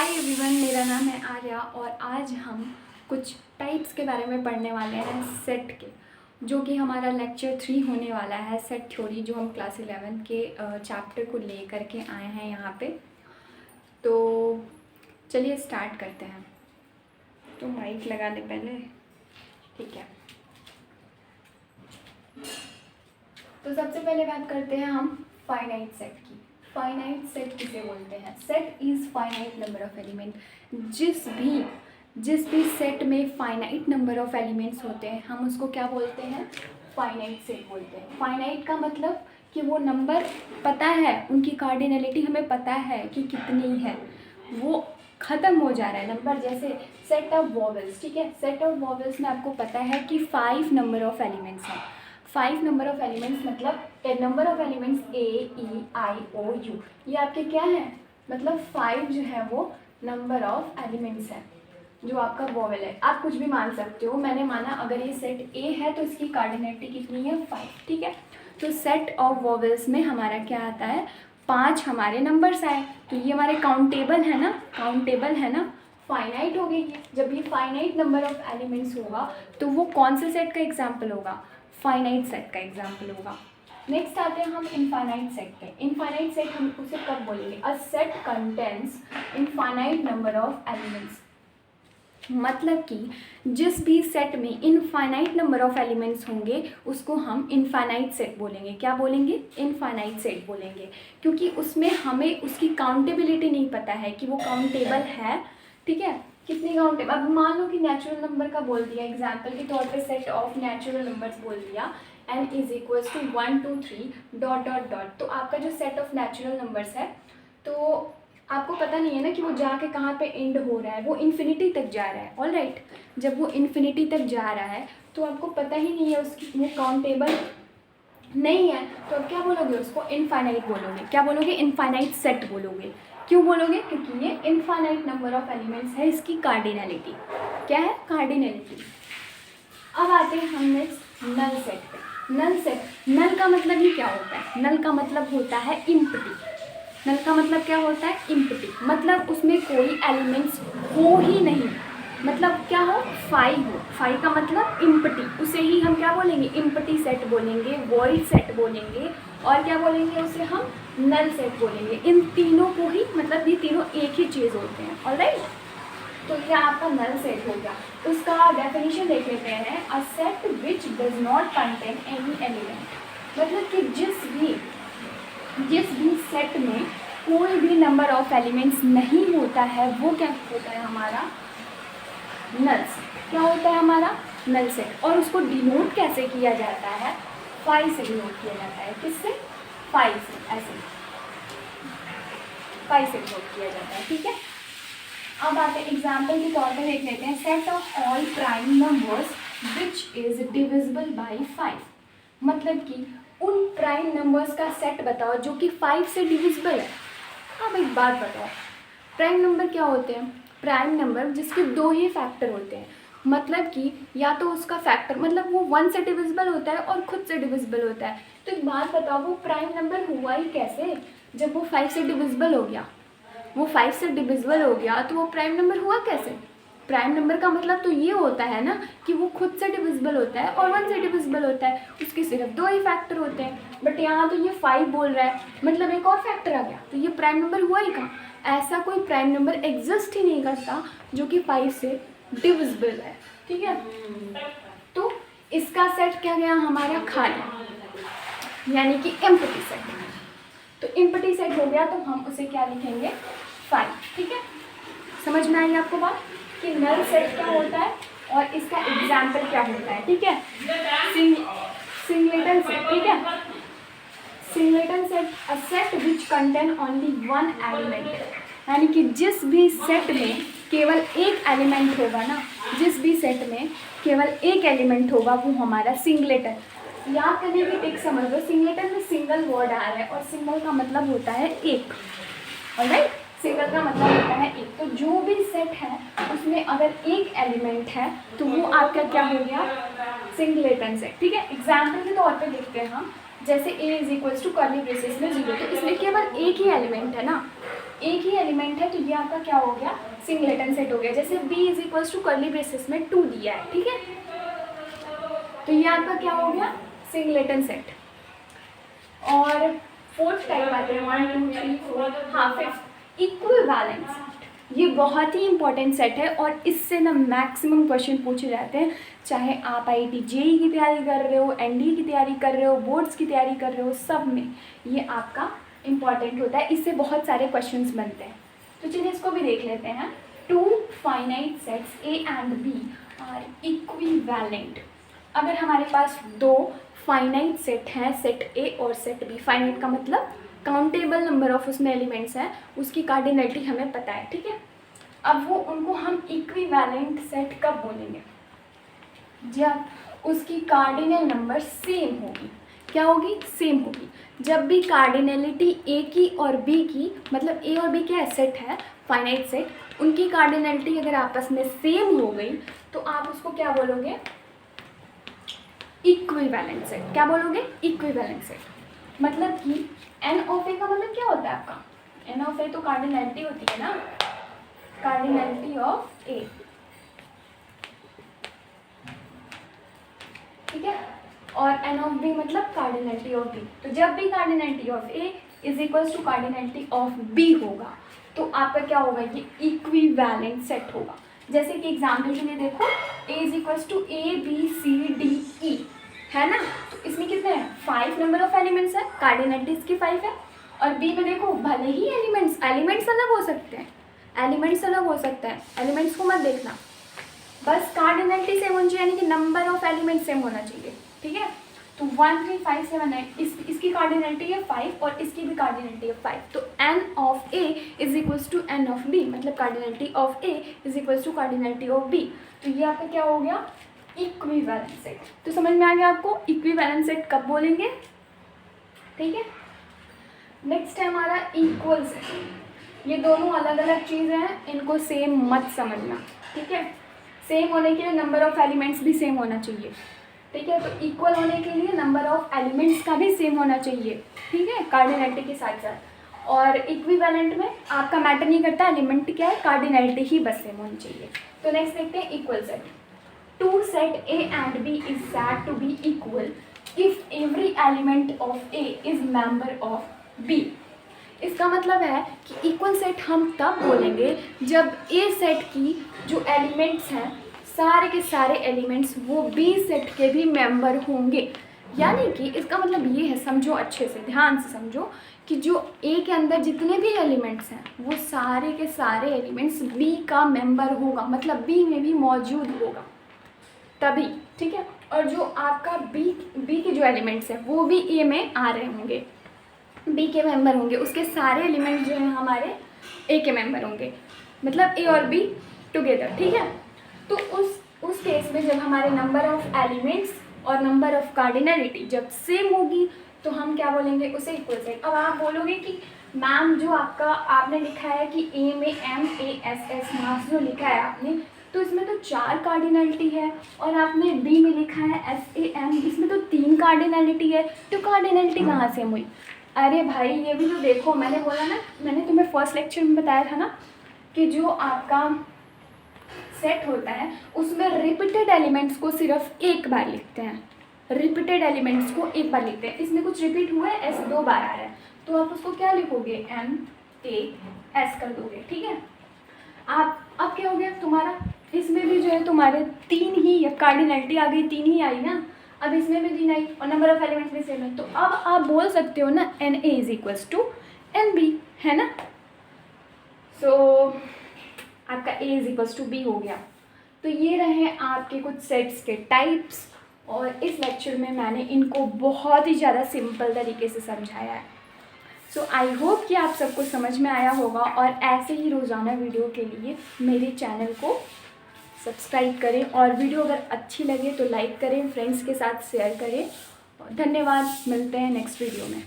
Hi everyone, मेरा नाम है आर्या और आज हम कुछ टाइप्स के बारे में पढ़ने वाले हैं सेट के, जो कि हमारा लेक्चर 3 होने वाला है। सेट थ्योरी जो हम क्लास 11 के चैप्टर को ले करके आए हैं यहाँ पे। तो चलिए स्टार्ट करते हैं। तो माइक लगा दे पहले, ठीक है। तो सबसे पहले बात करते हैं हम फाइनाइट सेट की। फाइनाइट सेट किसे बोलते हैं? Set is finite number of element. जिस भी सेट में फाइनाइट नंबर ऑफ एलिमेंट्स होते हैं हम उसको क्या बोलते हैं? फाइनाइट सेट बोलते हैं। फाइनाइट का मतलब कि वो नंबर पता है, उनकी कार्डिनलिटी हमें पता है कि कितनी है, वो ख़त्म हो जा रहा है नंबर। जैसे सेट ऑफ वॉवेल्स, ठीक है। सेट ऑफ वॉवेल्स में आपको पता है कि 5 नंबर ऑफ एलिमेंट्स हैं। 5 नंबर ऑफ एलिमेंट्स मतलब number of elements A, E, I, O, U, ये आपके क्या है? मतलब 5 जो है वो नंबर ऑफ एलिमेंट्स है जो आपका वॉवेल है। आप कुछ भी मान सकते हो। मैंने माना अगर ये सेट A है तो इसकी कार्डिनलिटी कितनी है? 5, ठीक है। तो सेट ऑफ वॉवेल्स में हमारा क्या आता है? 5 हमारे नंबर्स आए, तो ये हमारे काउंटेबल है ना, काउंटेबल है ना, फाइनाइट हो गई। जब ये फाइनाइट नंबर ऑफ एलिमेंट्स होगा तो वो कौन से सेट का एग्जाम्पल होगा? फाइनाइट सेट का एग्जाम्पल होगा। नेक्स्ट आते हैं हम इनफाइनाइट सेट पे। इनफाइनाइट सेट हम उसे कब बोलेंगे? A set contains infinite number of elements. मतलब कि जिस भी सेट में इनफाइनाइट नंबर ऑफ एलिमेंट्स होंगे उसको हम इनफाइनाइट सेट बोलेंगे। क्या बोलेंगे? इनफाइनाइट सेट बोलेंगे, क्योंकि उसमें हमें उसकी काउंटेबिलिटी नहीं पता है कि वो काउंटेबल है, ठीक है। कितनी काउंटेबल? अब मान लो कि नेचुरल नंबर का बोल दिया, एग्जाम्पल के तौर पे सेट ऑफ नेचुरल नंबर्स बोल दिया n is equal to 1 2 3 dot dot dot. तो आपका जो सेट ऑफ नेचुरल नंबर्स है, तो आपको पता नहीं है ना कि वो जाके कहाँ पे एंड हो रहा है, वो इन्फिनिटी तक जा रहा है। ऑल राइट, जब वो इन्फिनिटी तक जा रहा है तो आपको पता ही नहीं है उसकी, वो काउंटेबल नहीं है, तो अब क्या बोलोगे? उसको इनफाइनाइट बोलोगे। क्या बोलोगे? इनफाइनाइट सेट बोलोगे। क्यों बोलोगे? क्योंकि ये इनफाइनाइट नंबर ऑफ एलिमेंट्स है, इसकी कार्डिनलिटी क्या है? कार्डिनलिटी। अब आते हैं हम नेक्स्ट नल सेट पे। नल सेट, नल का मतलब ही क्या होता है? नल का मतलब होता है इम्पटी। नल का मतलब क्या होता है? इम्पटी, मतलब उसमें कोई एलिमेंट्स हो ही नहीं। मतलब क्या हो? 5 हो। 5 का मतलब इम्पटी, उसे ही हम क्या बोलेंगे? इम्पटी सेट बोलेंगे, वॉइड सेट बोलेंगे, और क्या बोलेंगे? उसे हम नल सेट बोलेंगे। इन तीनों को ही, मतलब ये तीनों एक ही चीज़ होते हैं। ऑलराइट, तो ये आपका नल सेट हो गया। उसका डेफिनेशन देख लेते हैं। A set which does not contain any element, मतलब कि जिस भी सेट में कोई भी नंबर ऑफ एलिमेंट्स नहीं होता है वो क्या होता है? हमारा नल सेट। क्या होता है? हमारा नल सेट। और उसको डिनोट कैसे किया जाता है? 5 से डिनोट किया जाता है। किससे? 5 से, ऐसे 5 से डिनोट किया जाता है, ठीक है। अब आते हैं एग्जाम्पल के तौर पे देख लेते हैं। Set of all prime numbers which is divisible by 5, मतलब कि उन प्राइम नंबर्स का सेट बताओ जो कि 5 से डिविजिबल है। अब एक बात बताओ, प्राइम नंबर क्या होते हैं? प्राइम नंबर जिसके 2 ही फैक्टर होते हैं, मतलब कि या तो उसका फैक्टर, मतलब वो 1 से डिविजिबल होता है और खुद से डिविजिबल होता है। तो एक बात बताओ, वो प्राइम नंबर हुआ ही कैसे जब वो 5 से डिविजिबल हो गया? वो 5 से डिविजिबल हो गया तो वो प्राइम नंबर हुआ कैसे? प्राइम नंबर का मतलब तो ये होता है ना कि वो खुद से डिविजिबल होता है और 1 से डिविजिबल होता है, उसके सिर्फ 2 ही फैक्टर होते हैं। बट यहाँ तो ये 5 बोल रहा है, मतलब एक और फैक्टर आ गया, तो ये प्राइम नंबर हुआ ही कहाँ? ऐसा कोई प्राइम नंबर एग्जिस्ट ही नहीं करता जो कि 5 से डिविजिबल है, ठीक है। तो इसका सेट क्या गया हमारा? खाली, यानी कि एम्प्टी सेट। तो एम्प्टी सेट हो गया तो हम उसे क्या लिखेंगे? 5, ठीक है। समझ में आई आपको बात कि नल सेट क्या होता है और इसका एग्जाम्पल क्या होता है, ठीक है। सिंगलेटन सेट, ठीक है। Singleton set, a set which contain only 1 element, यानी कि जिस भी सेट में केवल एक एलिमेंट होगा ना, जिस भी सेट में केवल एक एलिमेंट होगा वो हमारा सिंगलेटन। याद करने की टिक समझ लो, सिंगलेटन में सिंगल वर्ड आ रहा है और सिंगल का मतलब होता है एक। ऑलराइट, सिंगल का मतलब होता है एक। तो जो भी सेट है उसमें अगर एक एलिमेंट है तो वो आपका क्या हो गया? सिंगलेटन सेट, ठीक है। एग्जाम्पल के तौर पे देखते हैं हम, जैसे a is equals to curly braces में 0, तो इसमें केवल एक ही एलिमेंट है ना, एक ही एलिमेंट है, तो ये आपका क्या हो गया, सिंगलेटन सेट हो गया। जैसे b is equals to curly braces में 2 दिया है, ठीक है, तो ये आपका क्या हो गया, सिंगलेटन सेट। और फोर्थ टाइप आते हैं 1 2 3 4, हाँ फिफ्थ, इक्विवेलेंट सेट। ये बहुत ही इंपॉर्टेंट सेट है और इससे ना मैक्सिमम क्वेश्चन पूछे जाते हैं, चाहे आप IIT JEE की तैयारी कर रहे हो, NDA की तैयारी कर रहे हो, बोर्ड्स की तैयारी कर रहे हो, सब में ये आपका इम्पॉर्टेंट होता है। इससे बहुत सारे क्वेश्चंस बनते हैं, तो चलिए इसको भी देख लेते हैं। 2 finite sets A and B are equivalent. अगर हमारे पास 2 फाइनाइट सेट हैं, सेट A और सेट B, फाइनाइट का मतलब काउंटेबल नंबर ऑफ उसमें एलिमेंट्स हैं, उसकी कार्डिनलिटी हमें पता है, ठीक है। अब वो उनको हम इक्विवेलेंट सेट कब बोलेंगे, जब उसकी कार्डिनल नंबर सेम होगी। क्या होगी, सेम होगी। जब भी कार्डिनलिटी A की और B की, मतलब A और B क्या है, सेट है, फाइनाइट सेट, उनकी कार्डिनलिटी अगर आपस में सेम हो गई तो आप उसको क्या बोलोगे, इक्विवेलेंट सेट। क्या बोलोगे, इक्विवेलेंट सेट। मतलब कि n ऑफ A का मतलब क्या होता है आपका, n ऑफ A तो कार्डिनलिटी होती है ना, कार्डिनलिटी ऑफ A, ठीक है, और n ऑफ B मतलब कार्डिनलिटी ऑफ B। तो जब भी cardinality of A is equals to cardinality of B होगा तो आपका क्या होगा, ये इक्विवेलेंट सेट होगा। जैसे कि एग्जाम्पल के लिए देखो, A is equals to ABCDE है ना, तो इसमें कितने हैं, 5 नंबर ऑफ एलिमेंट्स है, कार्डिनलिटी इसकी 5 है। और B में देखो, भले ही एलिमेंट्स अलग हो सकते हैं, एलिमेंट्स अलग हो सकते हैं, एलिमेंट्स को मत देखना, बस कार्डिनलिटी सेम होनी चाहिए, यानी कि नंबर ऑफ एलिमेंट सेम होना चाहिए, ठीक है। तो 1 3 5 7 8, इसकी कार्डिनलिटी है 5 और इसकी भी कार्डिनलिटी है 5, तो n of A is equals to n of B, मतलब cardinality of A is equals to cardinality of B। तो ये आपका क्या हो गया, इक्विवेलेंट सेट। तो समझ में आ गया आपको इक्विवेलेंट सेट कब बोलेंगे, ठीक है। नेक्स्ट है हमारा इक्वल सेट। ये दोनों अलग अलग चीज़ें हैं, इनको सेम मत समझना, ठीक है। सेम होने के लिए नंबर ऑफ एलिमेंट्स भी सेम होना चाहिए, ठीक है। तो इक्वल होने के लिए नंबर ऑफ एलिमेंट्स का भी सेम होना चाहिए, ठीक है, कार्डिनलिटी के साथ साथ। और इक्विवेलेंट में आपका मैटर नहीं करता एलिमेंट क्या है, कार्डिनलिटी ही बस सेम होनी चाहिए। तो नेक्स्ट देखते हैं equal set. 2 set A and B is said to be equal if every element of A is member of B। इसका मतलब है कि इक्वल सेट हम तब बोलेंगे जब A सेट की जो एलिमेंट्स हैं, सारे के सारे एलिमेंट्स वो B सेट के भी मेंबर होंगे। यानी कि इसका मतलब ये है, समझो अच्छे से, ध्यान से समझो, कि जो A के अंदर जितने भी एलिमेंट्स हैं वो सारे के सारे एलिमेंट्स B का मेंबर होगा, मतलब B में भी मौजूद होगा तभी, ठीक है। और जो आपका बी के जो एलिमेंट्स हैं वो भी ए में आ रहे होंगे, बी के मेंबर होंगे, उसके सारे एलिमेंट्स जो हैं हमारे ए के मेंबर होंगे, मतलब ए और बी टुगेदर, ठीक है। तो उस केस में जब हमारे नंबर ऑफ एलिमेंट्स और नंबर ऑफ कार्डिनलिटी जब सेम होगी तो हम क्या बोलेंगे, उसे इक्वल सेट। अब आप बोलोगे कि मैम जो आपने लिखा है कि ए में MASS मास जो लिखा है आपने, तो इसमें तो 4 कार्डिनलिटी है, और आपने बी में लिखा है SAM, इसमें तो 3 कार्डिनलिटी है, तो कार्डिनलिटी कहाँ से हुई। अरे भाई ये भी तो देखो, मैंने बोला ना, मैंने तुम्हें फर्स्ट लेक्चर में बताया था ना कि जो आपका सेट होता है उसमें रिपीटेड एलिमेंट्स को सिर्फ एक बार लिखते हैं, रिपीटेड एलिमेंट्स को एक बार लिखते हैं। इसमें कुछ रिपीट हुआ है, S 2 बार आ रहा है, तो आप उसको क्या लिखोगे, MAS कर दोगे, ठीक है। आप अब क्या हो गया तुम्हारा, इसमें भी जो है तुम्हारे 3 ही कार्डिनलिटी आ गई, 3 ही आई ना, अब इसमें भी 3 आई और नंबर ऑफ एलिमेंट्स भी सेम है, तो अब आप बोल सकते हो ना NA is equals to NB, है ना। सो आपका A is equals to B हो गया। तो ये रहे आपके कुछ सेट्स के टाइप्स, और इस लेक्चर में मैंने इनको बहुत ही ज़्यादा सिंपल तरीके से समझाया है। सो आई होप कि आप सबको समझ में आया होगा, और ऐसे ही रोज़ाना वीडियो के लिए मेरे चैनल को सब्सक्राइब करें, और वीडियो अगर अच्छी लगे तो लाइक करें, फ्रेंड्स के साथ शेयर करें। धन्यवाद, मिलते हैं नेक्स्ट वीडियो में।